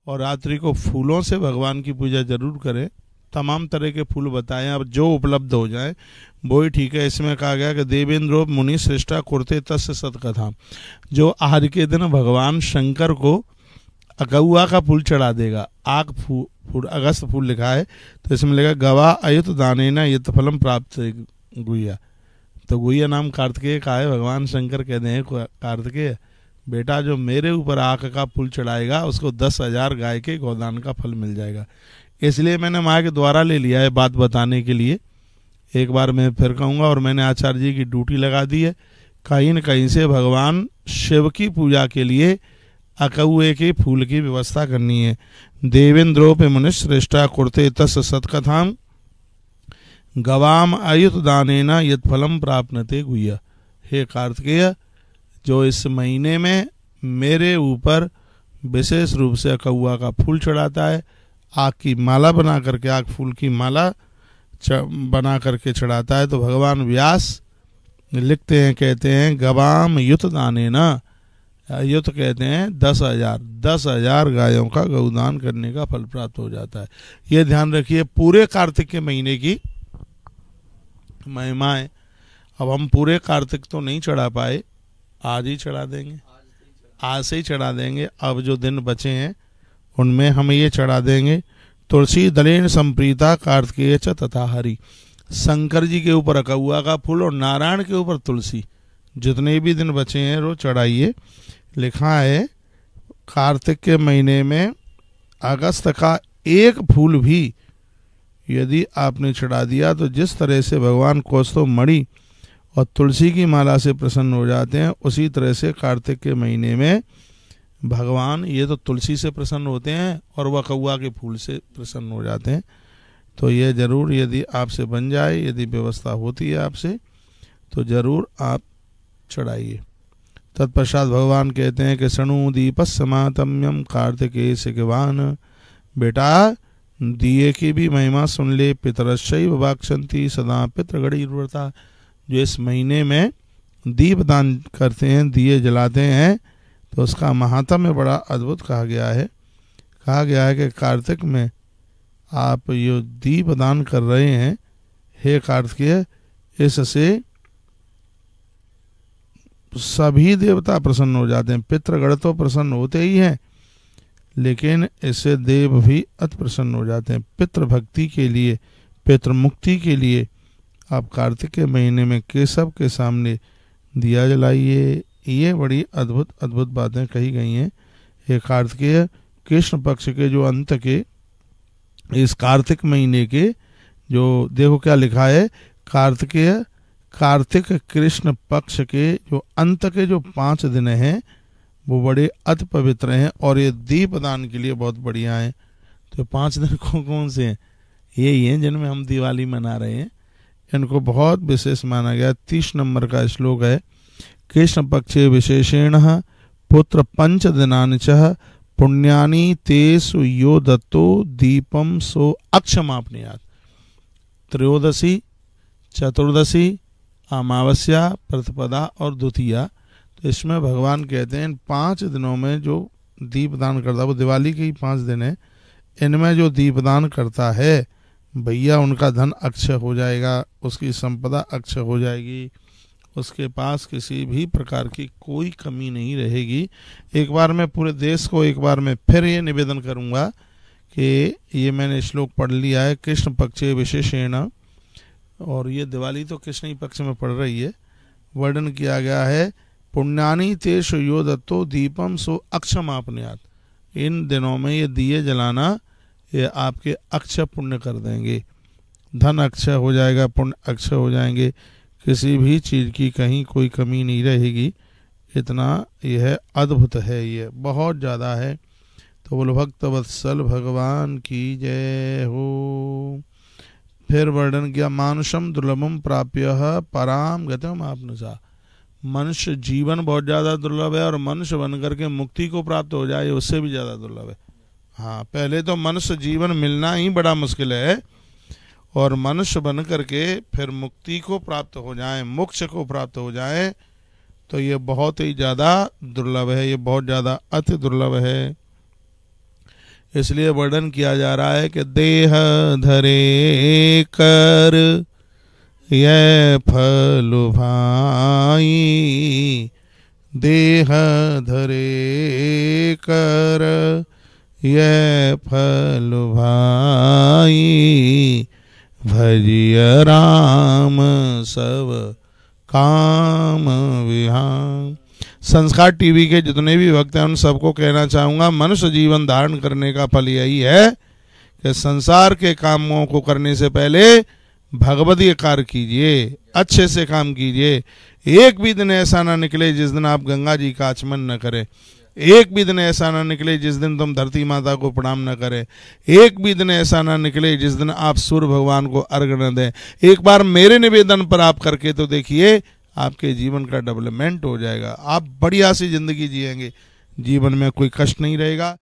और रात्रि को फूलों से भगवान की पूजा जरूर करें। तमाम तरह के फूल बताएं, अब जो उपलब्ध हो जाए वो ही ठीक है। इसमें कहा गया कि देवेंद्रो मुनि श्रेष्ठा कुरते तस्य सतकथा, जो आज के दिन भगवान शंकर को अकौआ का फूल चढ़ा देगा, आग फूल अगस्त फूल लिखा है, तो इसमें लिखा गवा अयुत दानेना यत फलम प्राप्त गुइया। तो गुइया नाम कार्तिकेय का है। भगवान शंकर कहते हैं कार्तिकेय बेटा जो मेरे ऊपर आग का फूल चढ़ाएगा उसको 10,000 गाय के गोदान का फल मिल जाएगा। इसलिए मैंने माँ के द्वारा ले लिया है बात बताने के लिए। एक बार मैं फिर कहूँगा, और मैंने आचार्य जी की ड्यूटी लगा दी है, कहीं न कहीं से भगवान शिव की पूजा के लिए अकौए के फूल की व्यवस्था करनी है। देवेंद्रो पे मुनिश श्रेष्ठा कुरते तस् सतकथाम गवाम अयुत दानेना यत फलम प्राप्नते गुह्य। हे कार्तिकेय, जो इस महीने में मेरे ऊपर विशेष रूप से अकौआ का फूल चढ़ाता है, आग की माला बना करके, आग फूल की माला बना करके चढ़ाता है, तो भगवान व्यास लिखते हैं, कहते हैं गवाम युत दानेना, युत कहते हैं 10,000 गायों का गौदान करने का फल प्राप्त हो जाता है। ये ध्यान रखिए, पूरे कार्तिक के महीने की महिमाएं। अब हम पूरे कार्तिक तो नहीं चढ़ा पाए, आज ही चढ़ा देंगे, आज से ही चढ़ा देंगे। अब जो दिन बचे हैं उनमें हम ये चढ़ा देंगे। तुलसी दलेन संप्रीता कार्तिकेय च तथा हरि, शंकर जी के ऊपर अकौआ का फूल और नारायण के ऊपर तुलसी, जितने भी दिन बचे हैं रोज चढ़ाइए। लिखा है कार्तिक के महीने में अगस्त का एक फूल भी यदि आपने चढ़ा दिया तो जिस तरह से भगवान कौस्तुभ मणि और तुलसी की माला से प्रसन्न हो जाते हैं, उसी तरह से कार्तिक के महीने में भगवान ये तो तुलसी से प्रसन्न होते हैं और वह कौआ के फूल से प्रसन्न हो जाते हैं। तो ये जरूर यदि आपसे बन जाए, यदि व्यवस्था होती है आपसे, तो जरूर आप चढ़ाइए। तत्पश्चात भगवान कहते हैं कि सणु दीपस्समातम्यम कार्तिकेय शिखवान, बेटा दिए की भी महिमा सुन ले। पितरश्चैव वाक्षन्ति सदा पितृगणि व्रता, जो इस महीने में दीप दान करते हैं, दिए जलाते हैं, तो उसका महात्म्य बड़ा अद्भुत कहा गया है। कहा गया है कि कार्तिक में आप ये दीप दान कर रहे हैं, हे कार्तिकेय, इससे सभी देवता प्रसन्न हो जाते हैं। पितृगण तो प्रसन्न होते ही हैं, लेकिन इससे देव भी अति प्रसन्न हो जाते हैं। पितृ भक्ति के लिए, पितृ मुक्ति के लिए आप कार्तिक के महीने में केशव के सामने दिया जलाइए। ये बड़ी अद्भुत अद्भुत बातें कही गई हैं। ये कार्तिकेय कृष्ण पक्ष के जो अंत के, इस कार्तिक महीने के जो, देखो क्या लिखा है, कार्तिकेय कार्तिक कृष्ण पक्ष के जो अंत के जो 5 दिन हैं वो बड़े अति पवित्र हैं और ये दीपदान के लिए बहुत बढ़िया हैं। तो 5 दिन कौन से हैं? यही हैं जिनमें हम दिवाली मना रहे हैं। इनको बहुत विशेष माना गया। 30 नंबर का श्लोक है, कृष्ण पक्षे विशेषेण पुत्र 5 दिनानिचः पुण्यानि तेषु यो दत्तो दीपम सो अक्षमापनुयात्। त्रयोदशी, चतुर्दशी, अमावस्या, प्रतिपदा और द्वितीया। तो इसमें भगवान कहते हैं इन 5 दिनों में जो दीपदान करता है, वो दिवाली के ही 5 दिन है, इनमें जो दीपदान करता है भैया उनका धन अक्षय हो जाएगा, उसकी संपदा अक्षय हो जाएगी, उसके पास किसी भी प्रकार की कोई कमी नहीं रहेगी। एक बार मैं पूरे देश को एक बार मैं फिर ये निवेदन करूँगा कि ये मैंने श्लोक पढ़ लिया है, कृष्ण पक्षे विशेषेण, और ये दिवाली तो कृष्ण ही पक्ष में पड़ रही है। वर्णन किया गया है, पुण्यानि तेषु यो दत्तो दीपम सो अक्षमापनुयात्। इन दिनों में ये दिए जलाना ये आपके अक्षय पुण्य कर देंगे, धन अक्षय हो जाएगा, पुण्य अक्षय हो जाएंगे, किसी भी चीज़ की कहीं कोई कमी नहीं रहेगी। इतना यह अद्भुत है, ये बहुत ज़्यादा है। तो बोलो भक्त वत्सल भगवान की जय हो। फिर वर्णन किया, मानुषम दुर्लभम प्राप्य पराम गतिम आपनुषा। मनुष्य जीवन बहुत ज़्यादा दुर्लभ है और मनुष्य बन करके मुक्ति को प्राप्त हो जाए उससे भी ज़्यादा दुर्लभ है। हाँ, पहले तो मनुष्य जीवन मिलना ही बड़ा मुश्किल है, और मनुष्य बन करके फिर मुक्ति को प्राप्त हो जाए, मोक्ष को प्राप्त हो जाए, तो ये बहुत ही ज़्यादा दुर्लभ है, ये बहुत ज़्यादा अति दुर्लभ है। इसलिए वर्णन किया जा रहा है कि देह धरे कर यह फल भाई, देह धरे कर यह फल भाई, भजिय राम सब काम विहान। संस्कार टीवी के जितने भी भक्त हैं उन सबको कहना चाहूँगा, मनुष्य जीवन धारण करने का फल यही है कि संसार के कामों को करने से पहले भगवदीय कार्य कीजिए, अच्छे से काम कीजिए। एक भी दिन ऐसा ना निकले जिस दिन आप गंगा जी का आचमन न करें, एक भी दिन ऐसा ना निकले जिस दिन तुम धरती माता को प्रणाम न करें, एक भी दिन ऐसा ना निकले जिस दिन आप सूर्य भगवान को अर्घ न दें। एक बार मेरे निवेदन पर आप करके तो देखिए, आपके जीवन का डेवलपमेंट हो जाएगा, आप बढ़िया सी जिंदगी जिएंगे, जीवन में कोई कष्ट नहीं रहेगा।